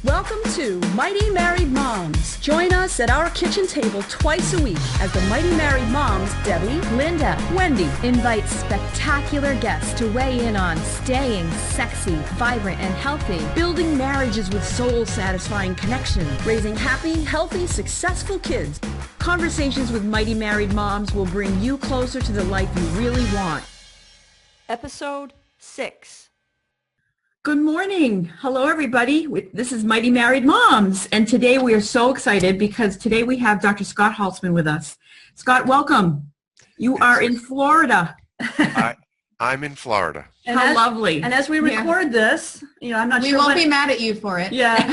Welcome to Mighty Married Moms. Join us at our kitchen table twice a week as the Mighty Married Moms, Debbie, Linda, Wendy, invite spectacular guests to weigh in on staying sexy, vibrant, and healthy, building marriages with soul-satisfying connection, raising happy, healthy, successful kids. Conversations with Mighty Married Moms will bring you closer to the life you really want. Episode 6. Good morning. Hello, everybody. This is Mighty Married Moms, and today we are so excited because today we have Dr. Scott Haltzman with us. Scott, welcome. You are in Florida. I'm in Florida. How lovely. And as we record this, I'm not sure. We won't be mad at you for it. Yeah.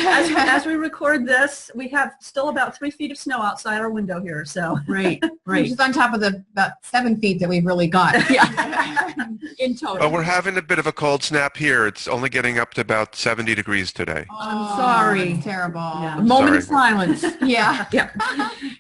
As we record this, we have still about 3 feet of snow outside our window here. So Right. Which is on top of the about 7 feet that we've really got. Yeah. In total. Well, we're having a bit of a cold snap here. It's only getting up to about 70 degrees today. I'm sorry. That's terrible. A moment of silence. Yeah.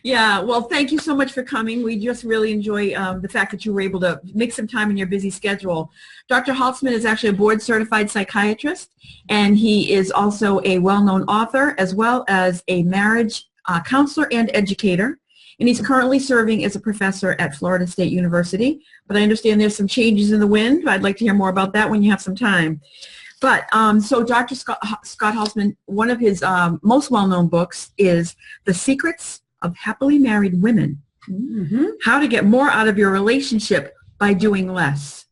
Yeah. Well, thank you so much for coming. We just really enjoy the fact that you were able to make some time in your busy schedule. Dr. Haltzman is actually a board-certified psychiatrist, and he is also a well-known author as well as a marriage counselor and educator. And he's currently serving as a professor at Florida State University. But I understand there's some changes in the wind. I'd like to hear more about that when you have some time. But so Dr. Scott Haltzman, one of his most well-known books is The Secrets of Happily Married Women. Mm-hmm. How to get more out of your relationship by doing less.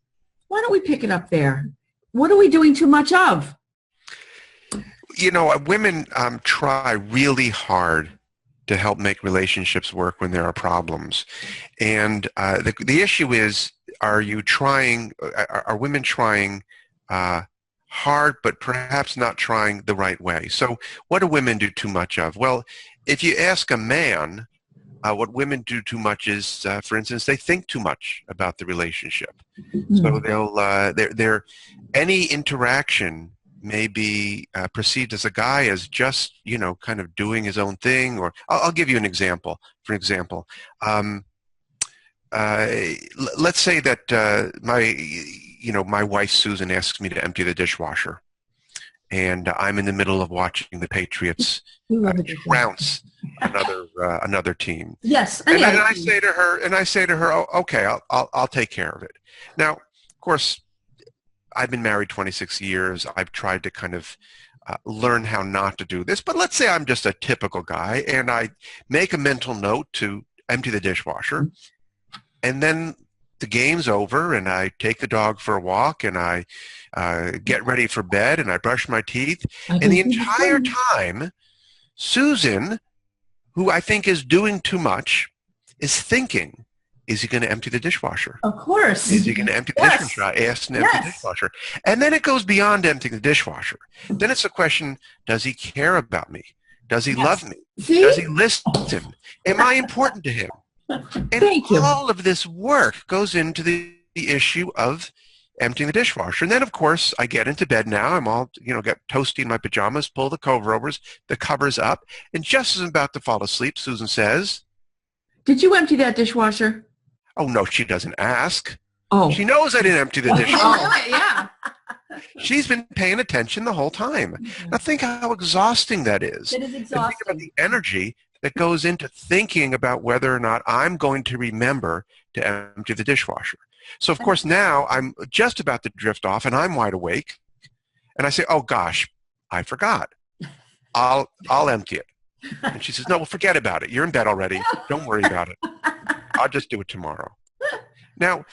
Why don't we pick it up there? What are we doing too much of? Women try really hard to help make relationships work when there are problems. And the issue is, are women trying hard, but perhaps not trying the right way? So what do women do too much of? Well, if you ask a man, what women do too much is, for instance, they think too much about the relationship. Mm-hmm. So any interaction may be perceived as a guy as just, kind of doing his own thing. Or I'll give you an example. For example, let's say that my wife Susan asks me to empty the dishwasher, and I'm in the middle of watching the Patriots trounce another team. Yes, and I say to her, "Oh, okay, I'll take care of it." Now, of course, I've been married 26 years. I've tried to kind of learn how not to do this. But let's say I'm just a typical guy, and I make a mental note to empty the dishwasher, and then the game's over, and I take the dog for a walk, and I get ready for bed, and I brush my teeth. And the entire time, Susan, who I think is doing too much, is thinking, is he going to empty the dishwasher? Of course. Is he going to empty the dishwasher? I asked him to empty the dishwasher. And then it goes beyond emptying the dishwasher. Then it's a question, does he care about me? Does he love me? See? Does he listen? Am I important to him? And all of this work goes into the issue of emptying the dishwasher. And then, of course, I get into bed now. I'm all, get toasty in my pajamas, pull the covers up. And just as I'm about to fall asleep, Susan says, "Did you empty that dishwasher?" Oh, no, she doesn't ask. Oh. She knows I didn't empty the dishwasher. Yeah. She's been paying attention the whole time. Mm-hmm. Now think how exhausting that is. It is exhausting. And think about the energy that goes into thinking about whether or not I'm going to remember to empty the dishwasher. So, of course, now I'm just about to drift off, and I'm wide awake. And I say, oh, gosh, I forgot. I'll empty it. And she says, no, well, forget about it. You're in bed already. Don't worry about it. I'll just do it tomorrow. Now,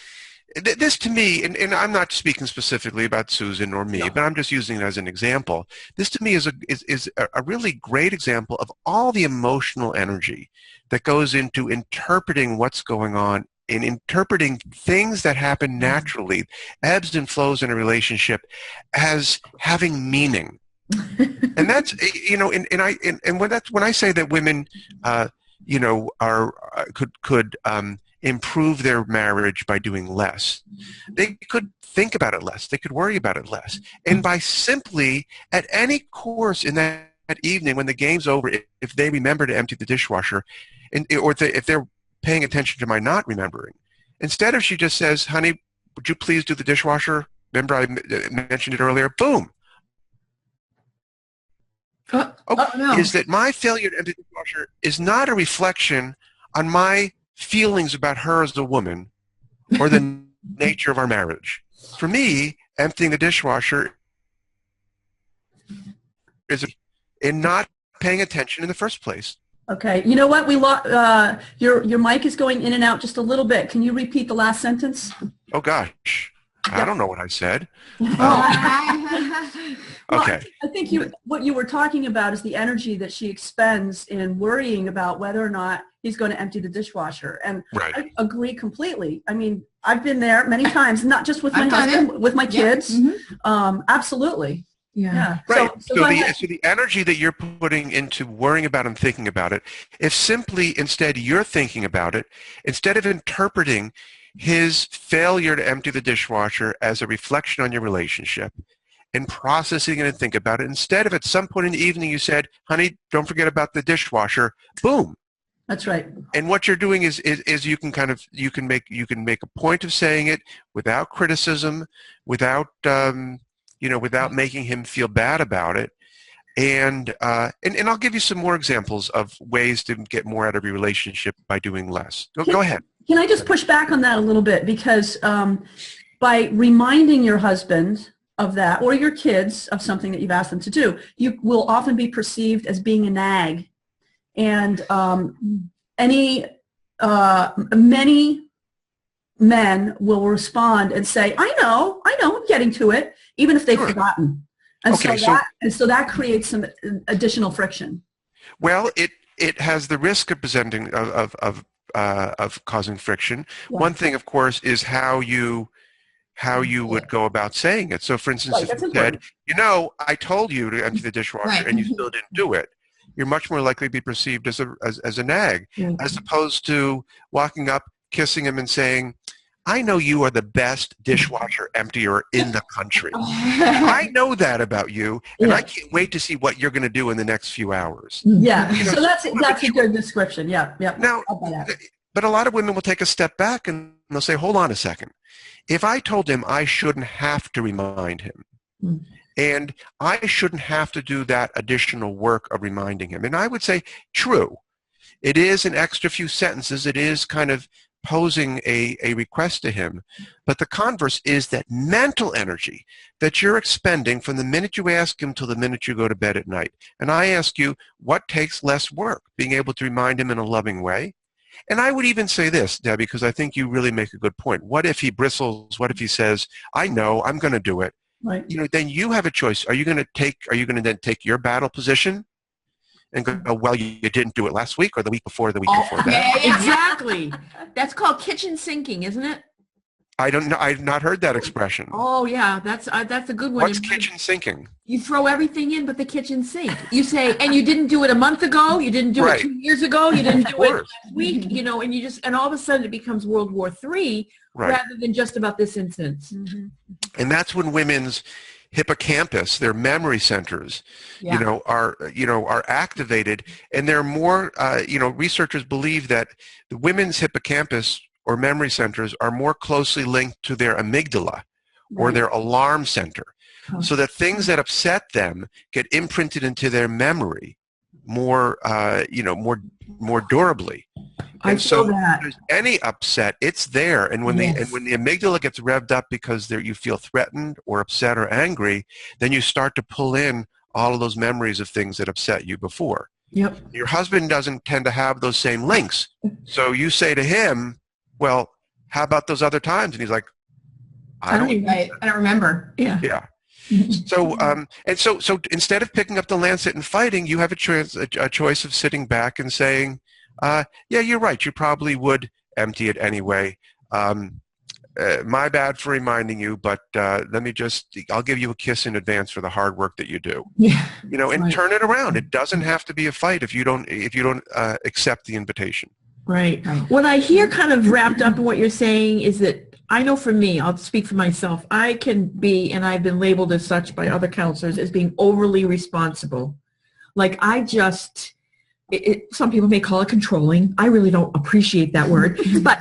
this to me, and I'm not speaking specifically about Susan or me, but I'm just using it as an example. This to me is a really great example of all the emotional energy that goes into interpreting what's going on, in interpreting ththings that happen naturally, ebbs and flows in a relationship, as having meaning. And that's, when I say that women, could improve their marriage by doing less, they could think about it less. They could worry about it less. And by simply, at any course in that evening when the game's over, if they remember to empty the dishwasher, or if they're paying attention to my not remembering, instead of she just says, honey, would you please do the dishwasher? Remember I mentioned it earlier? Boom. Oh, no. is that my failure to empty the dishwasher is not a reflection on my feelings about her as a woman or the nature of our marriage. For me, emptying the dishwasher is in not paying attention in the first place. Okay. You know what? Your mic is going in and out just a little bit. Can you repeat the last sentence? Oh gosh, I don't know what I said. Well, Okay. I think what you were talking about is the energy that she expends in worrying about whether or not he's going to empty the dishwasher. And Right. I agree completely. I mean, I've been there many times, not just with my I've done husband, with my kids. Mm-hmm. Absolutely. Yeah. Right. So So the energy that you're putting into worrying about and thinking about it, if simply instead you're thinking about it, instead of interpreting his failure to empty the dishwasher as a reflection on your relationship and processing it and think about it, instead of at some point in the evening you said, honey, don't forget about the dishwasher, boom. That's right. And what you're doing is you can make a point of saying it without criticism, without without making him feel bad about it. And I'll give you some more examples of ways to get more out of your relationship by doing less. Go ahead. Can I just push back on that a little bit? Because by reminding your husband of that, or your kids of something that you've asked them to do, you will often be perceived as being a nag. And many men will respond and say, I know, I'm getting to it, even if they've forgotten. And Okay, so that creates some additional friction. Well, it has the risk of presenting of causing friction. Yeah. One thing, of course, is how you would go about saying it. So, for instance, Right, if that's you said, I told you to empty the dishwasher, Right. and you still didn't do it, you're much more likely to be perceived as a nag, as opposed to walking up, kissing him, and saying, I know you are the best dishwasher emptier in the country. I know that about you, and I can't wait to see what you're going to do in the next few hours. Yeah, You know, so that's a good description. Yeah. Now, I'll buy that. but a lot of women will take a step back and they'll say, hold on a second. If I told him I shouldn't have to remind him, and I shouldn't have to do that additional work of reminding him, and I would say, true, it is an extra few sentences. It is kind of posing a request to him. But the converse is that mental energy that you're expending from the minute you ask him till the minute you go to bed at night. And I ask you, what takes less work? Being able to remind him in a loving way? And I would even say this, Debbie, because I think you really make a good point. What if he bristles? What if he says, I know, I'm going to do it? Right. Then you have a choice. Are you going to then take your battle position and go, oh, well, you didn't do it last week or the week before that? Yeah, exactly. That's called kitchen sinking, isn't it? I don't know. I've not heard that expression. Oh, yeah. That's a good one. What's kitchen sinking? You throw everything in but the kitchen sink. You say, and you didn't do it a month ago. You didn't do it 2 years ago. You didn't do it last week. And and all of a sudden it becomes World War III rather than just about this instance. Mm-hmm. And that's when women's hippocampus, their memory centers, are activated, and they're more. Researchers believe that the women's hippocampus or memory centers are more closely linked to their amygdala or their alarm center, so that things that upset them get imprinted into their memory more durably. And so if there's any upset, it's there. And when the amygdala gets revved up because you feel threatened or upset or angry, then you start to pull in all of those memories of things that upset you before. Yep. Your husband doesn't tend to have those same links. So you say to him, well, how about those other times? And he's like, I don't remember. Yeah. So so instead of picking up the lancet and fighting, you have a choice of sitting back and saying, yeah, you're right. You probably would empty it anyway. My bad for reminding you, but I'll give you a kiss in advance for the hard work that you do. Yeah. And turn it around. It doesn't have to be a fight if you don't accept the invitation. Right. What I hear kind of wrapped up in what you're saying is that I know for me, I'll speak for myself, I can be, and I've been labeled as such by other counselors, as being overly responsible. Like some people may call it controlling. I really don't appreciate that word, but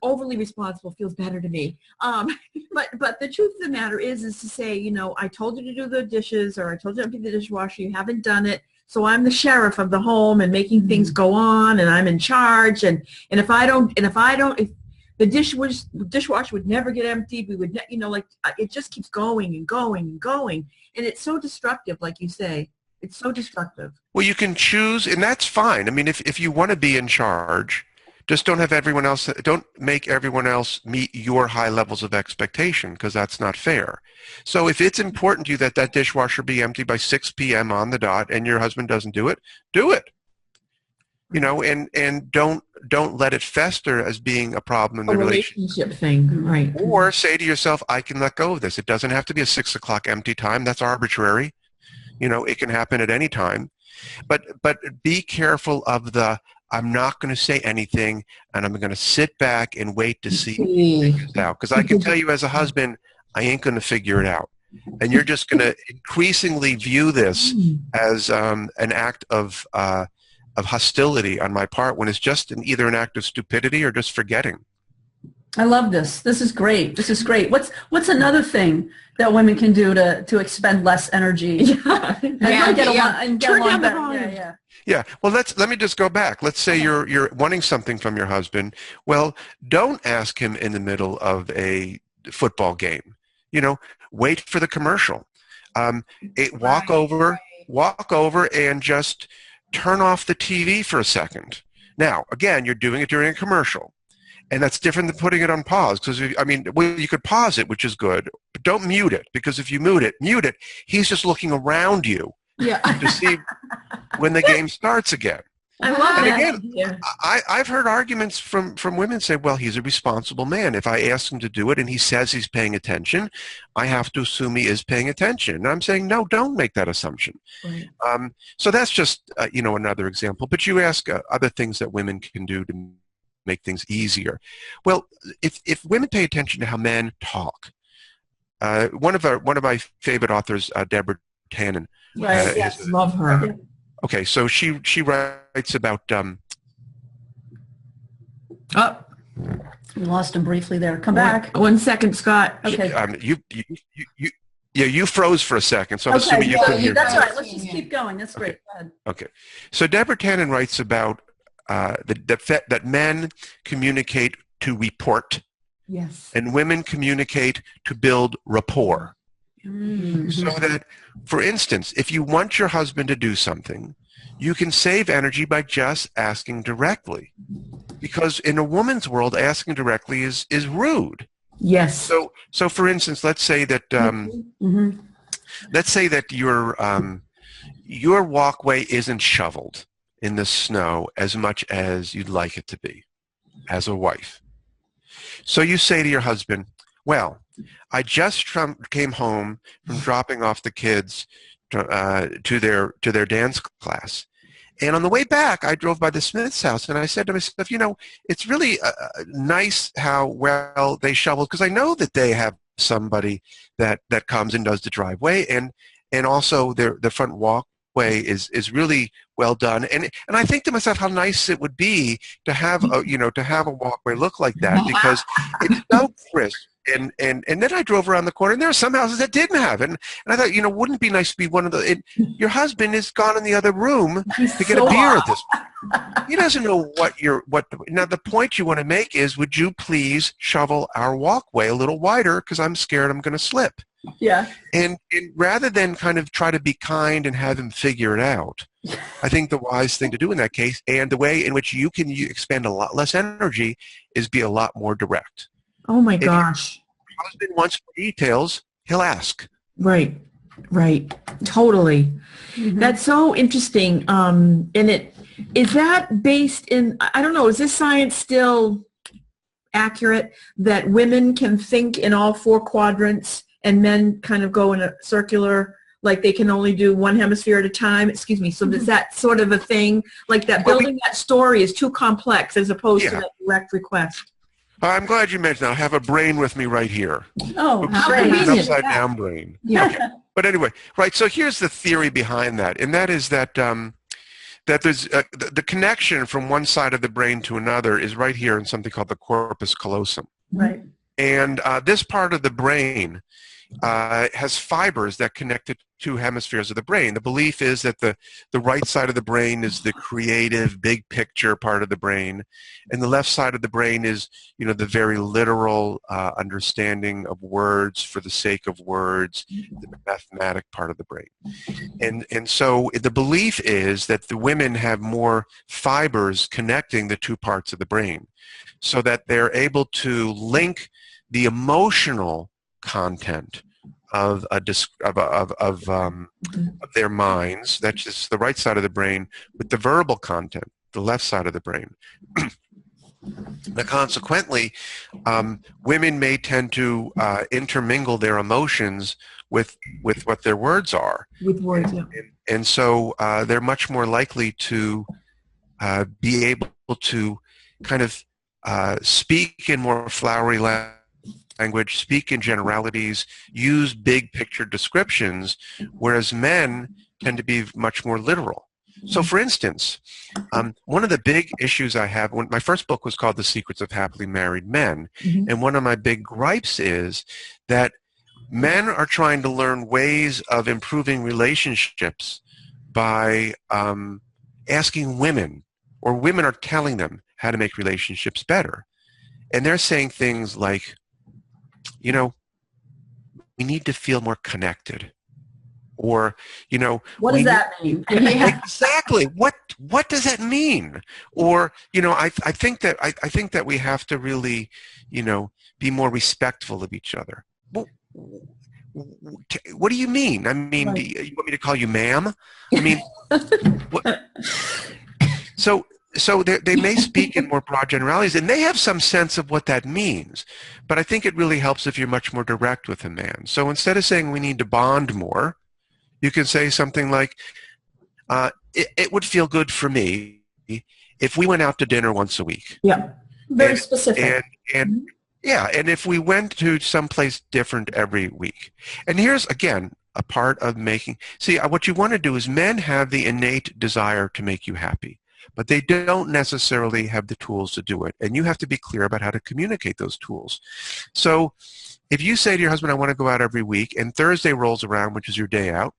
overly responsible feels better to me. But the truth of the matter is to say, I told you to do the dishes, or I told you to empty the dishwasher, you haven't done it, So I'm the sheriff of the home and making things go on, and I'm in charge. And if the dishwasher would never get emptied, we would, it just keeps going and going and going. And it's so destructive, like you say. It's so destructive. Well, you can choose, and that's fine. I mean, if you want to be in charge, just don't make everyone else meet your high levels of expectation, because that's not fair. So if it's important to you that dishwasher be empty by 6 p.m. on the dot and your husband doesn't do it, do it. And don't let it fester as being a problem in the relationship thing, right? Or say to yourself, I can let go of this. It doesn't have to be a 6 o'clock empty time. That's arbitrary. It can happen at any time. But be careful of I'm not going to say anything, and I'm going to sit back and wait to see it out. Because I can tell you as a husband, I ain't going to figure it out. And you're just going to increasingly view this as an act of hostility on my part, when it's just either an act of stupidity or just forgetting. I love this. This is great. This is great. What's another thing that women can do to expend less energy? Turn down the volume. Yeah. Well, let me just go back. Let's say you're wanting something from your husband. Well, don't ask him in the middle of a football game. Wait for the commercial. Walk over and just turn off the TV for a second. Now, again, you're doing it during a commercial. And that's different than putting it on pause. Because, you could pause it, which is good, but don't mute it. Because if you mute it, he's just looking around you to see when the game starts again. I love that. And again, I've heard arguments from women say, well, he's a responsible man. If I ask him to do it and he says he's paying attention, I have to assume he is paying attention. And I'm saying, no, don't make that assumption. Right. So that's just, another example. But you ask other things that women can do to make things easier. Well, if women pay attention to how men talk, one of my favorite authors, Deborah Tannen. Right. Yes, love her. Okay, so she writes about. We lost him briefly there. Come back. 1 second, Scott. Okay. You froze for a second, so I'm assuming you couldn't hear. That's all right. Let's just keep going. That's great. Go ahead. Okay, so Deborah Tannen writes about that men communicate to report, yes, and women communicate to build rapport. Mm-hmm. So that, for instance, if you want your husband to do something, you can save energy by just asking directly. Because in a woman's world, asking directly is rude. Yes. So for instance, let's say that your walkway isn't shoveled in the snow as much as you'd like it to be as a wife. So you say to your husband, well, I just came home from dropping off the kids to their dance class. And on the way back, I drove by the Smith's house, and I said to myself, it's really nice how well they shovel, because I know that they have somebody that comes and does the driveway, and also the front walkway is really well done. And I think to myself how nice it would be to have a walkway look like that, because it's so crisp. And then I drove around the corner, and there are some houses that didn't have it. And I thought, wouldn't it be nice to be one of the... your husband is gone in the other room to get a beer at this point. He doesn't know Now, the point you want to make is, would you please shovel our walkway a little wider, because I'm scared I'm going to slip. Yeah. And rather than kind of try to be kind and have him figure it out, I think the wise thing to do in that case, and the way in which you can expend a lot less energy, is be a lot more direct. Oh my gosh. If your husband wants details, he'll ask. Right. Totally. Mm-hmm. That's so interesting. And is that based in, I don't know, is this science still accurate that women can think in all 4 quadrants and men kind of go in a circular, like they can only do one hemisphere at a time? Excuse me. So is that sort of a thing, like that building that story is too complex as opposed to that direct request? I'm glad you mentioned that. I have a brain with me right here. Oh, an upside-down brain. Yeah. Okay. But anyway, right, so here's the theory behind that, and that is that there's the connection from one side of the brain to another is right here in something called the corpus callosum. Right. And this part of the brain has fibers that connect the two hemispheres of the brain. The belief is that the right side of the brain is the creative, big picture part of the brain, and the left side of the brain is, the very literal understanding of words for the sake of words, the mathematic part of the brain. And so the belief is that the women have more fibers connecting the two parts of the brain, so that they're able to link the emotional content of their minds, that's just the right side of the brain, with the verbal content, the left side of the brain. Now, consequently, women may tend to intermingle their emotions with what their words are. With words, yeah. And so they're much more likely to be able to kind of speak in more flowery language, speak in generalities, use big picture descriptions, whereas men tend to be much more literal. So for instance, one of the big issues I have, my first book was called The Secrets of Happily Married Men, and one of my big gripes is that men are trying to learn ways of improving relationships by asking women, or women are telling them how to make relationships better. And they're saying things like, we need to feel more connected. Or, what does that mean? Exactly. What does that mean? Or, I think that we have to really, be more respectful of each other. Well, what do you mean? I mean, Right. do you want me to call you ma'am? I mean, what? So they may speak in more broad generalities, and they have some sense of what that means. But I think it really helps if you're much more direct with a man. So instead of saying we need to bond more, you can say something like, it would feel good for me if we went out to dinner once a week. Yeah, very specific. And if we went to someplace different every week. And here's, again, a part of what you want to do is men have the innate desire to make you happy, but they don't necessarily have the tools to do it. And you have to be clear about how to communicate those tools. So if you say to your husband, I want to go out every week, and Thursday rolls around, which is your day out,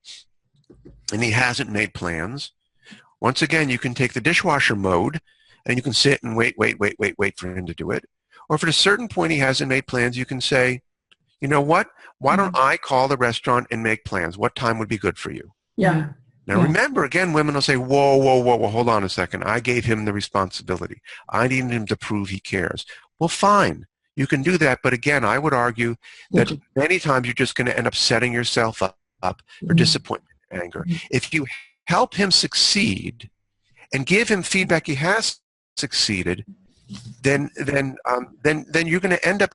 and he hasn't made plans, once again, you can take the dishwasher mode, and you can sit and wait for him to do it. Or if at a certain point he hasn't made plans, you can say, you know what? Why don't I call the restaurant and make plans? What time would be good for you? Yeah. Now, remember, again, women will say, whoa, hold on a second. I gave him the responsibility. I needed him to prove he cares. Well, fine. You can do that. But again, I would argue that many times you're just going to end up setting yourself up for disappointment and anger. If you help him succeed and give him feedback he has succeeded, then you're going to end up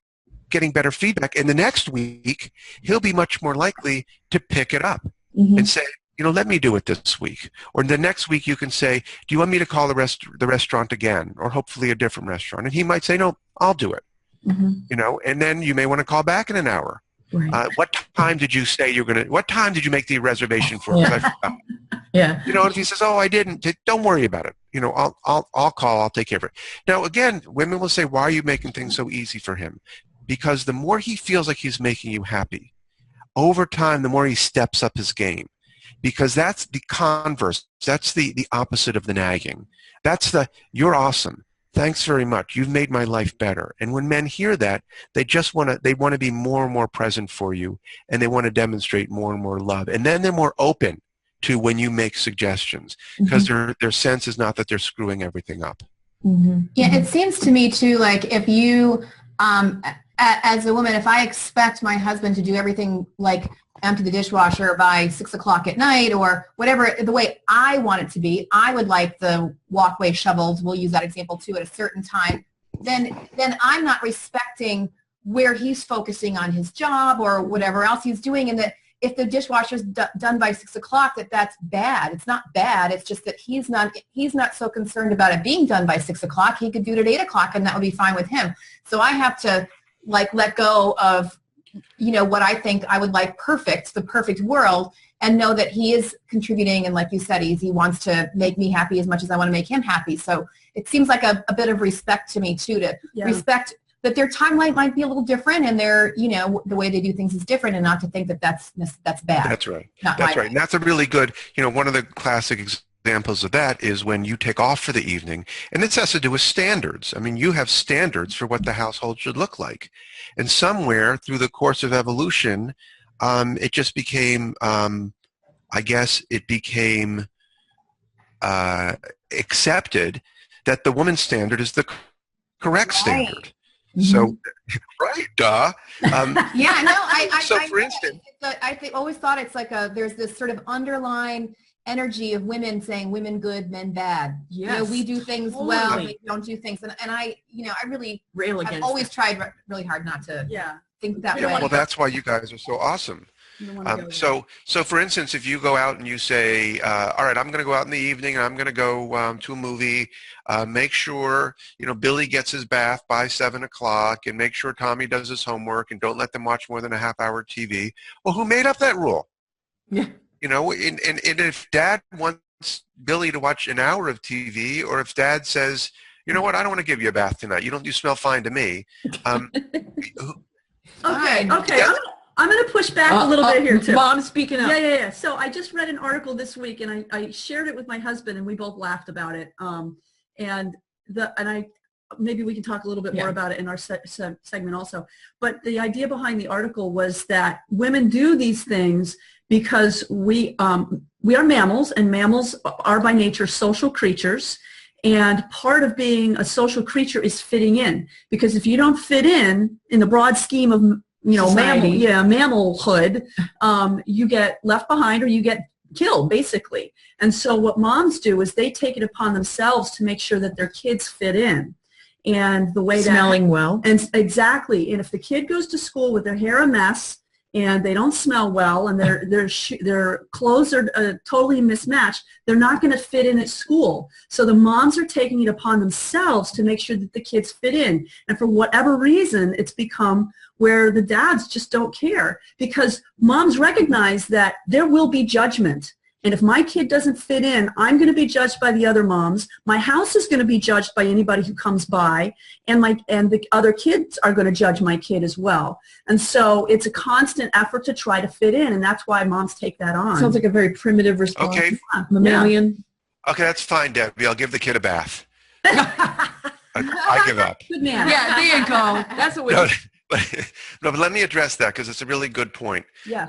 getting better feedback. And the next week, he'll be much more likely to pick it up and say, let me do it this week. Or the next week you can say, do you want me to call the restaurant again? Or hopefully a different restaurant. And he might say, no, I'll do it. And then you may want to call back in an hour. Right. What time did you say what time did you make the reservation for? Yeah. I forgot. Yeah. If he says, oh, I didn't, don't worry about it. I'll call, I'll take care of it. Now, again, women will say, why are you making things so easy for him? Because the more he feels like he's making you happy, over time, the more he steps up his game. Because that's the converse. That's the opposite of the nagging. That's you're awesome. Thanks very much. You've made my life better. And when men hear that, they want to be more and more present for you, and they want to demonstrate more and more love. And then they're more open to when you make suggestions, because their sense is not that they're screwing everything up. Yeah, it seems to me too, like if you, as a woman, if I expect my husband to do everything like empty the dishwasher by 6 o'clock at night or whatever, the way I want it to be, I would like the walkway shoveled, we'll use that example too, at a certain time, then I'm not respecting where he's focusing on his job or whatever else he's doing, and that if the dishwasher's done by 6 o'clock, that's bad. It's not bad. It's just that he's not so concerned about it being done by 6 o'clock. He could do it at 8 o'clock, and that would be fine with him. So I have to let go of what I think I would like the perfect world, and know that he is contributing, and like you said, he wants to make me happy as much as I want to make him happy. So it seems like a bit of respect to me too, to respect that their timeline might be a little different, and their, the way they do things is different, and not to think that that's bad. That's right. Not That's my right. And that's a really good, one of the classic examples of that is when you take off for the evening, and this has to do with standards. I mean, you have standards for what the household should look like. And somewhere through the course of evolution, it just became, I guess it became accepted that the woman's standard is the correct standard. Mm-hmm. So, right, duh. Yeah, no, for instance, I always thought it's like there's this sort of underlying energy of women saying women good, men bad. Yes. We do things well, they don't do things. And I really rail against I've always tried really hard not to think that way. Well, that's why you guys are so awesome. So for instance, if you go out and you say, all right, I'm going to go out in the evening and I'm going to go to a movie, make sure, Billy gets his bath by 7 o'clock and make sure Tommy does his homework and don't let them watch more than a half-hour TV. Well, who made up that rule? Yeah. And if Dad wants Billy to watch an hour of TV, or if Dad says, you know what, I don't want to give you a bath tonight. You smell fine to me. Okay. I'm going to push back a little bit here too. Mom, speaking up. Yeah. So I just read an article this week, and I shared it with my husband, and we both laughed about it. Maybe we can talk a little bit more about it in our segment also. But the idea behind the article was that women do these things because we are mammals, and mammals are by nature social creatures. And part of being a social creature is fitting in, because if you don't fit in the broad scheme of mammalhood, you get left behind or you get killed, basically. And so what moms do is they take it upon themselves to make sure that their kids fit in. And the way smelling well. And exactly. And if the kid goes to school with their hair a mess and they don't smell well and their clothes are totally mismatched, they're not going to fit in at school. So the moms are taking it upon themselves to make sure that the kids fit in. And for whatever reason, it's become where the dads just don't care, because moms recognize that there will be judgment. And if my kid doesn't fit in, I'm going to be judged by the other moms. My house is going to be judged by anybody who comes by, and the other kids are going to judge my kid as well. And so it's a constant effort to try to fit in, and that's why moms take that on. Sounds like a very primitive response. Okay. Mammalian. Okay, that's fine, Debbie. I'll give the kid a bath. I give up. Good man. Yeah, there you go. That's what we No, but let me address that, because it's a really good point. Yeah.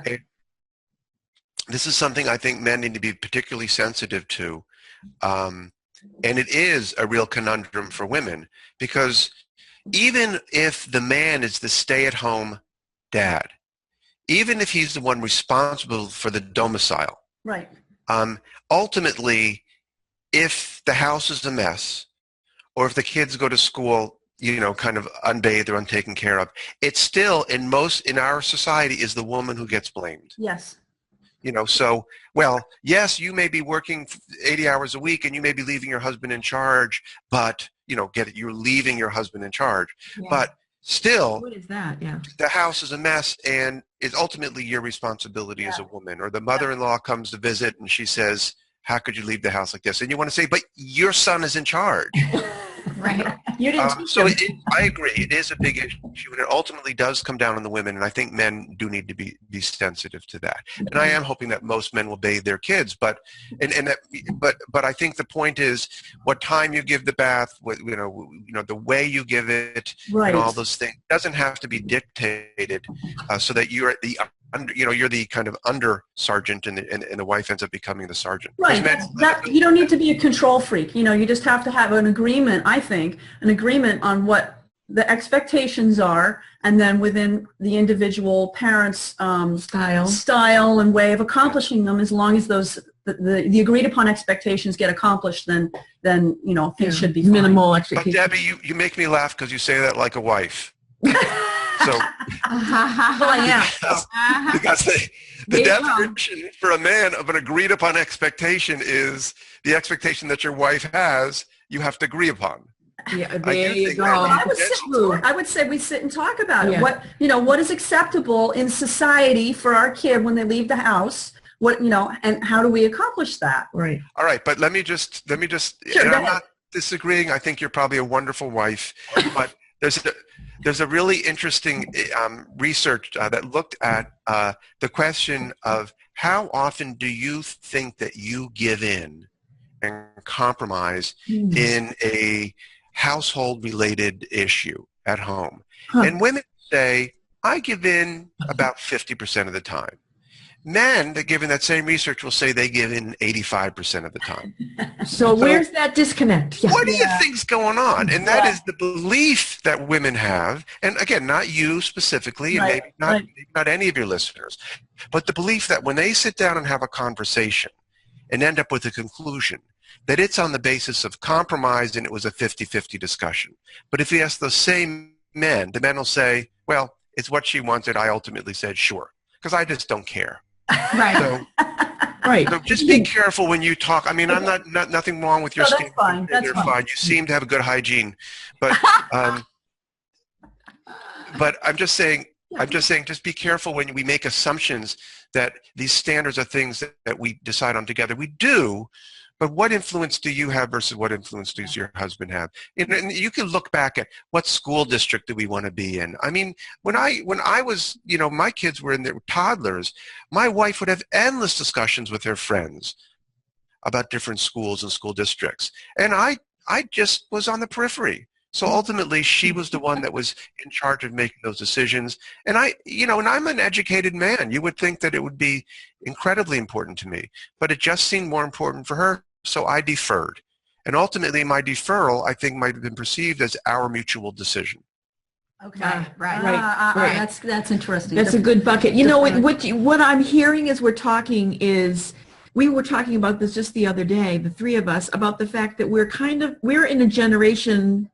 This is something I think men need to be particularly sensitive to. And it is a real conundrum for women, because even if the man is the stay-at-home dad, even if he's the one responsible for the domicile, Right. Ultimately, if the house is a mess, or if the kids go to school, kind of unbathed or untaken care of, it's still, in our society, is the woman who gets blamed. Yes. Yes, you may be working 80 hours a week and you may be leaving your husband in charge, but, get it, you're leaving your husband in charge. Yeah. But still, what is that? Yeah. The house is a mess, and it's ultimately your responsibility as a woman. Or the mother-in-law comes to visit and she says, how could you leave the house like this? And you want to say, but your son is in charge. Right. You didn't I agree. It is a big issue, and it ultimately does come down on the women, and I think men do need to be sensitive to that. And I am hoping that most men will bathe their kids, but I think the point is what time you give the bath, the way you give it, right, and all those things doesn't have to be dictated, so that you're you're the kind of under sergeant, and the wife ends up becoming the sergeant. Right. You don't need to be a control freak. You just have to have an agreement, I think, an agreement on what the expectations are, and then within the individual parents' style and way of accomplishing them, as long as the agreed upon expectations get accomplished, then things should be fine. Minimal expectations. But Debbie, you make me laugh because you say that like a wife. So, because the definition for a man of an agreed upon expectation is the expectation that your wife has, you have to agree upon. Yeah, there you go. I would say we sit and talk about it. What is acceptable in society for our kid when they leave the house? And how do we accomplish that? Right. All right, but let me just. Sure, and I'm not disagreeing. I think you're probably a wonderful wife, but there's a really interesting research that looked at the question of how often do you think that you give in and compromise in a household-related issue at home. And women say, I give in about 50% of the time. Men that given that same research will say they give in 85% of the time. So where's that disconnect? Yeah. What do you think's going on? And that is the belief that women have, and again, not you specifically, and maybe not any of your listeners, but the belief that when they sit down and have a conversation and end up with a conclusion, that it's on the basis of compromise and it was a 50-50 discussion. But if you ask those same men, the men will say, well, it's what she wanted. I ultimately said, sure, because I just don't care. Right. So, so just be careful when you talk. I mean, I'm not nothing wrong with your skin. That's fine. You seem to have a good hygiene, but but I'm just saying, just be careful when we make assumptions that these standards are things that we decide on together. We do, but what influence do you have versus what influence does your husband have? And you can look back at what school district do we want to be in. I mean, when I was, my kids were in their toddlers, my wife would have endless discussions with her friends about different schools and school districts. And I just was on the periphery. So ultimately, she was the one that was in charge of making those decisions. And and I'm an educated man. You would think that it would be incredibly important to me, but it just seemed more important for her. So I deferred. And ultimately, my deferral, I think, might have been perceived as our mutual decision. Okay. Right. That's interesting. That's a good bucket. What I'm hearing as we're talking is, we were talking about this just the other day, the three of us, about the fact that we're in a generation,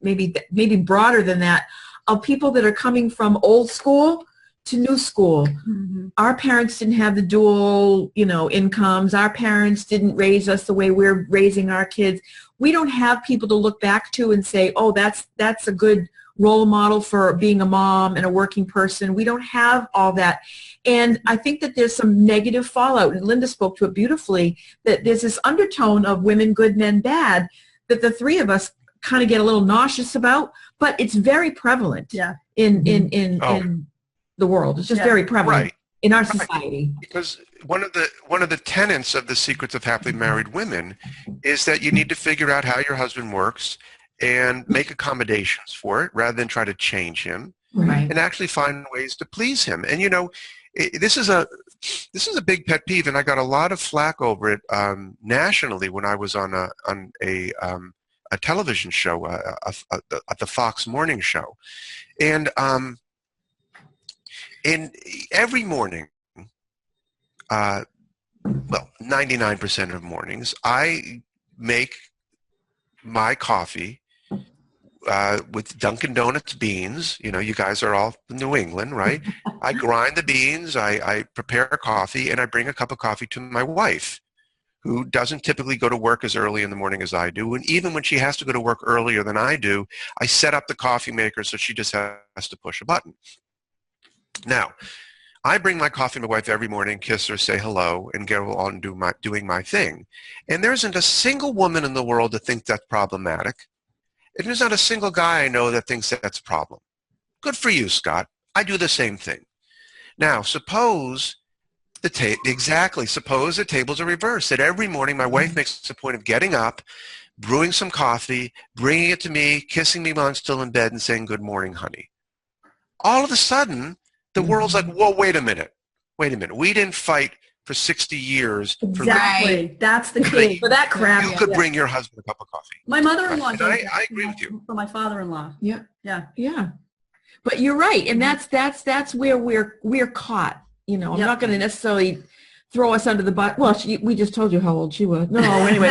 maybe broader than that, of people that are coming from old school to new school. Mm-hmm. Our parents didn't have the dual, incomes. Our parents didn't raise us the way we're raising our kids. We don't have people to look back to and say, oh, that's a good role model for being a mom and a working person. We don't have all that. And I think that there's some negative fallout, and Linda spoke to it beautifully, that there's this undertone of women good, men bad, that the three of us kind of get a little nauseous about, but it's very prevalent in the world. It's just very prevalent in our society. Because one of the tenets of the Secrets of Happily Married Women is that you need to figure out how your husband works and make accommodations for it rather than try to change him, and actually find ways to please him. And this is a big pet peeve, and I got a lot of flack over it nationally when I was on a television show, at the Fox Morning Show. And in every morning, 99% of mornings, I make my coffee with Dunkin' Donuts beans. You guys are all in New England, right? I grind the beans, I prepare coffee, and I bring a cup of coffee to my wife, who doesn't typically go to work as early in the morning as I do. And even when she has to go to work earlier than I do, I set up the coffee maker so she just has to push a button. Now, I bring my coffee to my wife every morning, kiss her, say hello, and go on doing my thing. And there isn't a single woman in the world that thinks that's problematic. And there's not a single guy I know that thinks that's a problem. Good for you, Scott. I do the same thing. Now, suppose the tables are reversed. That every morning my wife makes a point of getting up, brewing some coffee, bringing it to me, kissing me while I'm still in bed, and saying, good morning, honey. All of a sudden, the world's like, whoa, wait a minute. We didn't fight for 60 years. Exactly. That's the key. For that crap. You could bring your husband a cup of coffee. My mother-in-law did that. I agree with you. For my father-in-law. Yeah. But you're right. And that's where we're caught. I'm not going to necessarily throw us under the bus. Well, we just told you how old she was. No, anyway.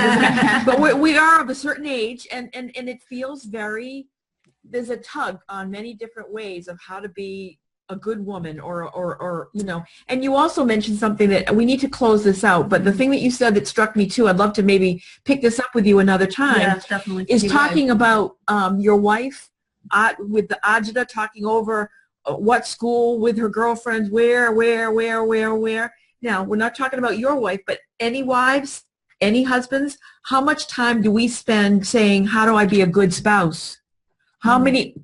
But we are of a certain age, and it feels there's a tug on many different ways of how to be a good woman or and you also mentioned something that we need to close this out, but the thing that you said that struck me too, I'd love to maybe pick this up with you another time, definitely. Is talking about your wife with the agita, talking over what school with her girlfriends, where. Now, we're not talking about your wife, but any wives, any husbands, how much time do we spend saying, how do I be a good spouse? How many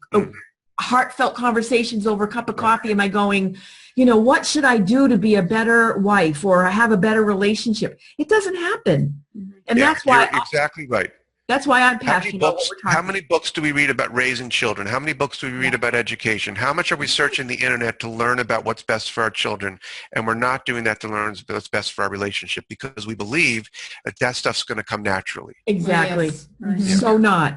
heartfelt conversations over a cup of coffee am I going, what should I do to be a better wife or have a better relationship? It doesn't happen. And that's why you're exactly right. That's why I'm passionate about what we're talking about. How many books do we read about raising children? How many books do we read about education? How much are we searching the internet to learn about what's best for our children? And we're not doing that to learn what's best for our relationship because we believe that stuff's going to come naturally. Exactly. Yes. Right. So not.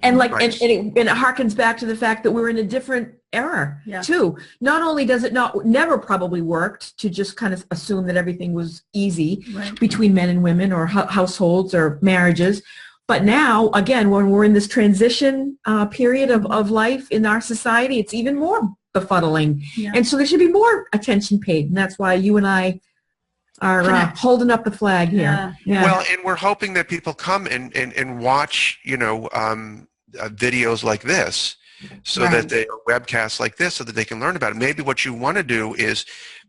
And like, Right. and it harkens back to the fact that we're in a different era too. Not only does it never probably worked to just kind of assume that everything was easy between men and women or households or marriages. But now, again, when we're in this transition period of life in our society, it's even more befuddling. Yeah. And so there should be more attention paid. And that's why you and I are holding up the flag here. Yeah. Well, and we're hoping that people come and watch, videos like this so that they webcasts like this so that they can learn about it. Maybe what you want to do is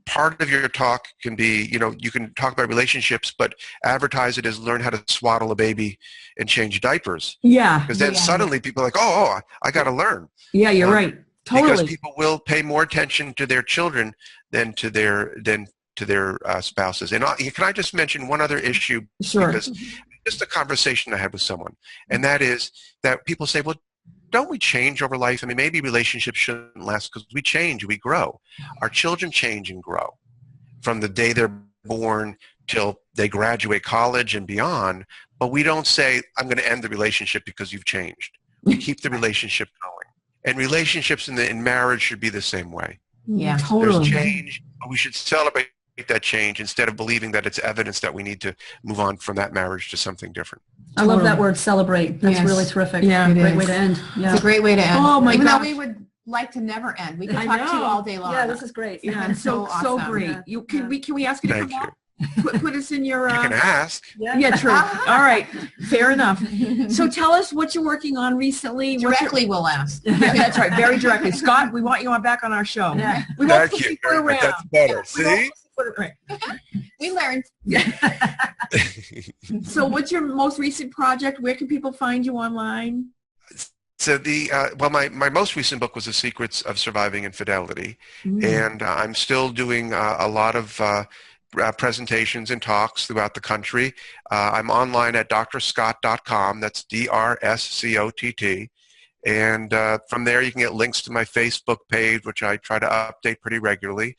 part of your talk can be, you can talk about relationships, but advertise it as learn how to swaddle a baby and change diapers. Yeah. Because then suddenly people are like, oh, I got to learn. Yeah, you're right. Totally. Because people will pay more attention to their children than to their spouses. And can I just mention one other issue? Sure. Because just a conversation I had with someone, and that is that people say, well, don't we change over life? I mean, maybe relationships shouldn't last because we change, we grow. Our children change and grow from the day they're born till they graduate college and beyond. But we don't say, I'm going to end the relationship because you've changed. We keep the relationship going. And relationships in marriage should be the same way. Yeah, totally. There's change, but we should celebrate that change instead of believing that it's evidence that we need to move on from that marriage to something different. I love that word, celebrate. That's really terrific. Yeah, great way to end. Yeah. It's a great way to end. Oh my Even God. though we would like to never end. We could talk to you all day long. Yeah, this is great. Yeah, so awesome. great. Yeah. Can we ask you to Thank come you. back? Put us in your. You can ask. Yeah, true. All right, fair enough. So tell us what you're working on recently. Directly, we'll ask. Yeah, that's right, very directly. Scott, we want you on back on our show. Yeah. We won't Thank you. put around. That's better. Yeah, See? We learned. So what's your most recent project? Where can people find you online? So my most recent book was The Secrets of Surviving Infidelity, and I'm still doing a lot of presentations and talks throughout the country. I'm online at drscott.com. That's DRSCOTT. And from there, you can get links to my Facebook page, which I try to update pretty regularly.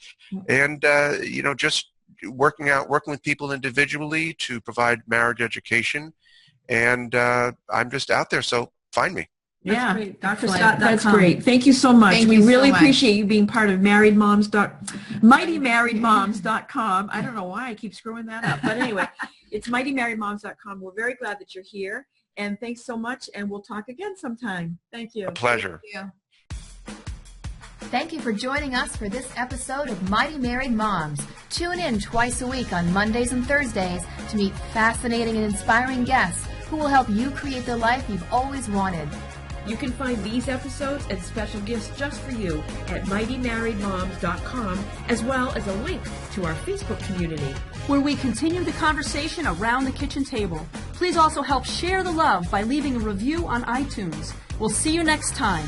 And, just working with people individually to provide marriage education. And I'm just out there, so find me. That's great. DrScott.com. That's great. Thank you so much. We really appreciate you being part of mightymarriedmoms.com. I don't know why I keep screwing that up. But anyway, it's mightymarriedmoms.com. We're very glad that you're here. And thanks so much. And we'll talk again sometime. Thank you. A pleasure. Thank you. Thank you for joining us for this episode of Mighty Married Moms. Tune in twice a week on Mondays and Thursdays to meet fascinating and inspiring guests who will help you create the life you've always wanted. You can find these episodes and special gifts just for you at mightymarriedmoms.com, as well as a link to our Facebook community, where we continue the conversation around the kitchen table. Please also help share the love by leaving a review on iTunes. We'll see you next time.